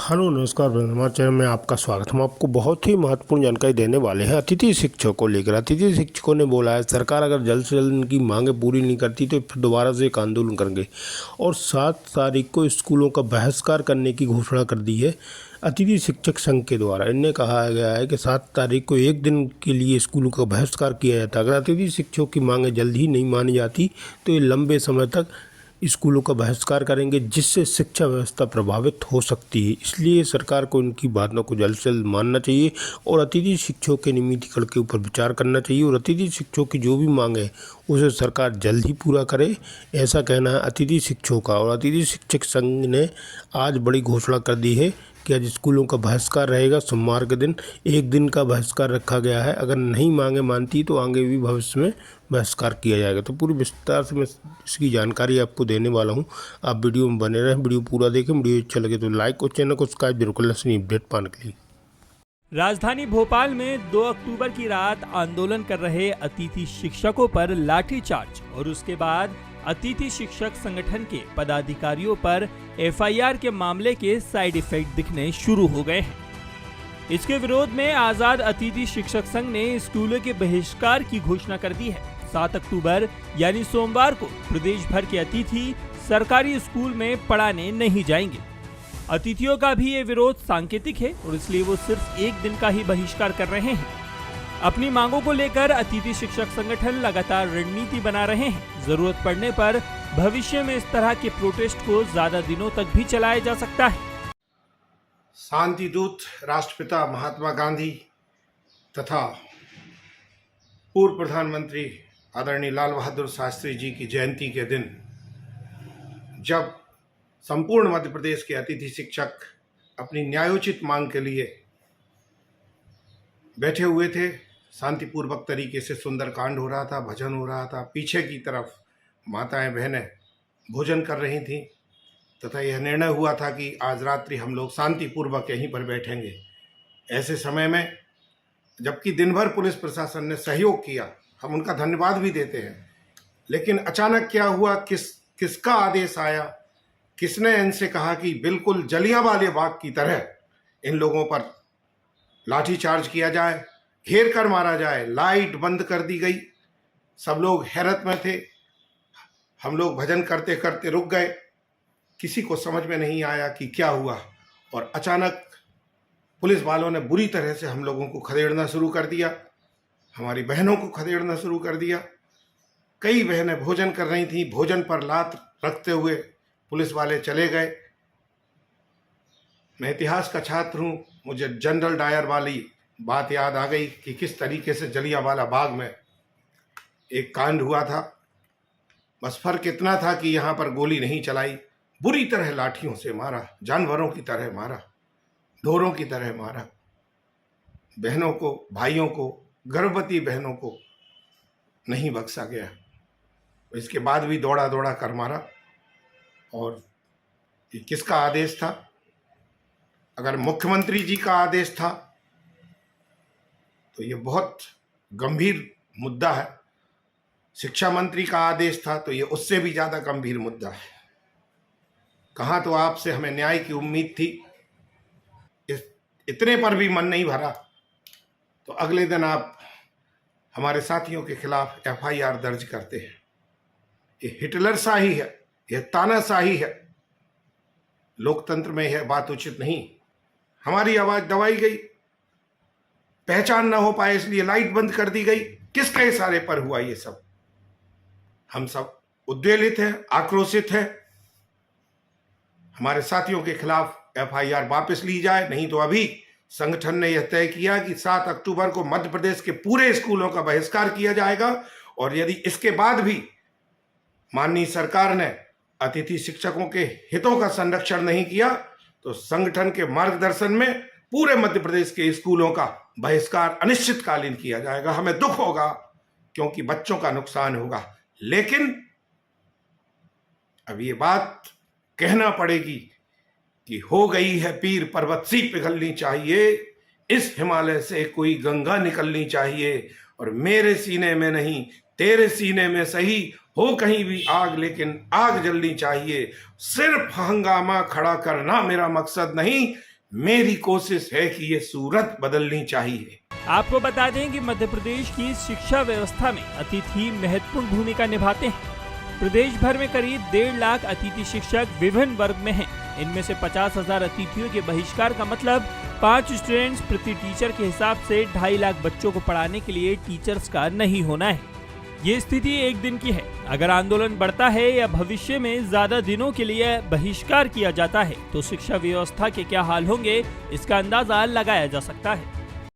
Hello नमस्कार हमारे channel में आपका स्वागत। हम आपको बहुत ही महत्वपूर्ण जानकारी देने वाले हैं अतिथि शिक्षकों को लेकर। अतिथि शिक्षकों ने बोला है सरकार अगर जल्द से जल्द इनकी मांगें पूरी नहीं करती तो फिर दोबारा से एक आंदोलन करेंगे। और 7 तारीख को स्कूलों का बहिष्कार करने की घोषणा कर दी है अतिथि शिक्षक संघ के द्वारा। इनने कहा गया है कि 7 तारीख को एक दिन के लिए स्कूलों का बहिष्कार किया जाता है। अगर अतिथि शिक्षकों की मांगें जल्द ही नहीं मानी जाती तो ये लंबे समय तक स्कूलों का बहिष्कार करेंगे, जिससे शिक्षा व्यवस्था प्रभावित हो सकती है। इसलिए सरकार को इनकी बातों को जल्द से जल्द मानना चाहिए और अतिथि शिक्षकों के नियमितीकरण के ऊपर विचार करना चाहिए और अतिथि शिक्षकों की जो भी मांग है उसे सरकार जल्द ही पूरा करे, ऐसा कहना है अतिथि शिक्षकों का। और अतिथि शिक्षक संघ ने आज बड़ी घोषणा कर दी है कि आज स्कूलों का बहिष्कार रहेगा। सोमवार के दिन एक दिन का बहिष्कार रखा गया है। अगर नहीं मांगे मानती तो आगे भी भविष्य में बहिष्कार किया जाएगा। तो पूरी विस्तार से मैं इसकी जानकारी आपको देने वाला हूं। आप वीडियो में बने रहें, वीडियो पूरा देखें। वीडियो अच्छा लगे तो लाइक और चैनल को सब्सक्राइब जरूर कर लें अपडेट पाने के लिए। राजधानी भोपाल में 2 अक्टूबर की रात आंदोलन कर रहे अतिथि शिक्षकों पर लाठीचार्ज और उसके बाद अतिथि शिक्षक संगठन के पदाधिकारियों पर एफआईआर के मामले के साइड इफेक्ट दिखने शुरू हो गए हैं। इसके विरोध में आजाद अतिथि शिक्षक संघ ने स्कूलों के बहिष्कार की घोषणा कर दी है। 7 अक्टूबर यानी सोमवार को प्रदेश भर के अतिथि सरकारी स्कूल में पढ़ाने नहीं जाएंगे। अतिथियों का भी ये विरोध सांकेतिक है और इसलिए वो सिर्फ एक दिन का ही बहिष्कार कर रहे हैं। अपनी मांगों को लेकर अतिथि शिक्षक संगठन लगातार रणनीति बना रहे हैं। जरूरत पड़ने पर भविष्य में इस तरह के प्रोटेस्ट को ज्यादा दिनों तक भी चलाया जा सकता है। शांति दूत राष्ट्रपिता महात्मा गांधी तथा पूर्व प्रधानमंत्री आदरणीय लाल बहादुर शास्त्री जी की जयंती के दिन जब संपूर्ण मध्य प्रदेश के अतिथि शिक्षक अपनी न्यायोचित मांग के लिए बैठे हुए थे, शांतिपूर्वक तरीके से सुंदरकांड हो रहा था, भजन हो रहा था, पीछे की तरफ माताएं बहनें भोजन कर रही थीं तथा यह निर्णय हुआ था कि आज रात्रि हम लोग शांतिपूर्वक यहीं पर बैठेंगे। ऐसे समय में जबकि दिन भर पुलिस प्रशासन ने सहयोग किया, हम उनका धन्यवाद भी देते हैं, लेकिन अचानक क्या हुआ, किसका आदेश आया, किसने इनसे कहा कि बिल्कुल जलियांवाले बाग की तरह इन लोगों पर लाठीचार्ज किया जाए, घेर कर मारा जाए। लाइट बंद कर दी गई, सब लोग हैरत में थे। हम लोग भजन करते करते रुक गए, किसी को समझ में नहीं आया कि क्या हुआ। और अचानक पुलिस वालों ने बुरी तरह से हम लोगों को खदेड़ना शुरू कर दिया, हमारी बहनों को खदेड़ना शुरू कर दिया। कई बहनें भोजन कर रही थीं, भोजन पर लात रखते हुए पुलिस वाले चले गए। मैं इतिहास का छात्र हूँ, मुझे जनरल डायर वाली बात याद आ गई कि किस तरीके से जलियांवाला बाग में एक कांड हुआ था। बस फर्क इतना था कि यहाँ पर गोली नहीं चलाई, बुरी तरह लाठियों से मारा, जानवरों की तरह मारा, ढोरों की तरह मारा। बहनों को, भाइयों को, गर्भवती बहनों को नहीं बख्शा गया। इसके बाद भी दौड़ा दौड़ा कर मारा। और ये किसका आदेश था? अगर मुख्यमंत्री जी का आदेश था तो ये बहुत गंभीर मुद्दा है। शिक्षा मंत्री का आदेश था तो ये उससे भी ज़्यादा गंभीर मुद्दा है। कहाँ तो आपसे हमें न्याय की उम्मीद थी, इतने पर भी मन नहीं भरा तो अगले दिन आप हमारे साथियों के खिलाफ एफआईआर दर्ज करते हैं। ये हिटलर शाही है, यह तानाशाही है। लोकतंत्र में यह बात उचित नहीं। हमारी आवाज दबाई गई, पहचान ना हो पाए इसलिए लाइट बंद कर दी गई। किसके इशारे पर हुआ ये सब? हम सब उद्वेलित हैं, आक्रोशित हैं। हमारे साथियों के खिलाफ एफआईआर वापस ली जाए, नहीं तो अभी संगठन ने यह तय किया कि 7 अक्टूबर को मध्य प्रदेश के पूरे स्कूलों का बहिष्कार किया जाएगा। और यदि इसके बाद भी माननीय सरकार ने अतिथि शिक्षकों के हितों का संरक्षण नहीं किया तो संगठन के मार्गदर्शन में पूरे मध्य प्रदेश के स्कूलों का बहिष्कार अनिश्चितकालीन किया जाएगा। हमें दुख होगा क्योंकि बच्चों का नुकसान होगा, लेकिन अब ये बात कहना पड़ेगी कि हो गई है पीर पर्वत सी पिघलनी चाहिए, इस हिमालय से कोई गंगा निकलनी चाहिए। और मेरे सीने में नहीं, तेरे सीने में सही हो कहीं भी आग, लेकिन आग जलनी चाहिए। सिर्फ हंगामा खड़ा करना मेरा मकसद नहीं, मेरी कोशिश है कि ये सूरत बदलनी चाहिए। आपको बता दें कि मध्य प्रदेश की शिक्षा व्यवस्था में अतिथि महत्वपूर्ण भूमिका निभाते हैं। प्रदेश भर में करीब 1.5 लाख अतिथि शिक्षक विभिन्न वर्ग में हैं। इनमें से 50,000 अतिथियों के बहिष्कार का मतलब 5 स्टूडेंट्स प्रति टीचर के हिसाब से 2.5 लाख बच्चों को पढ़ाने के लिए टीचर्स का नहीं होना है। ये स्थिति एक दिन की है। अगर आंदोलन बढ़ता है या भविष्य में ज्यादा दिनों के लिए बहिष्कार किया जाता है तो शिक्षा व्यवस्था के क्या हाल होंगे, इसका अंदाजा लगाया जा सकता है।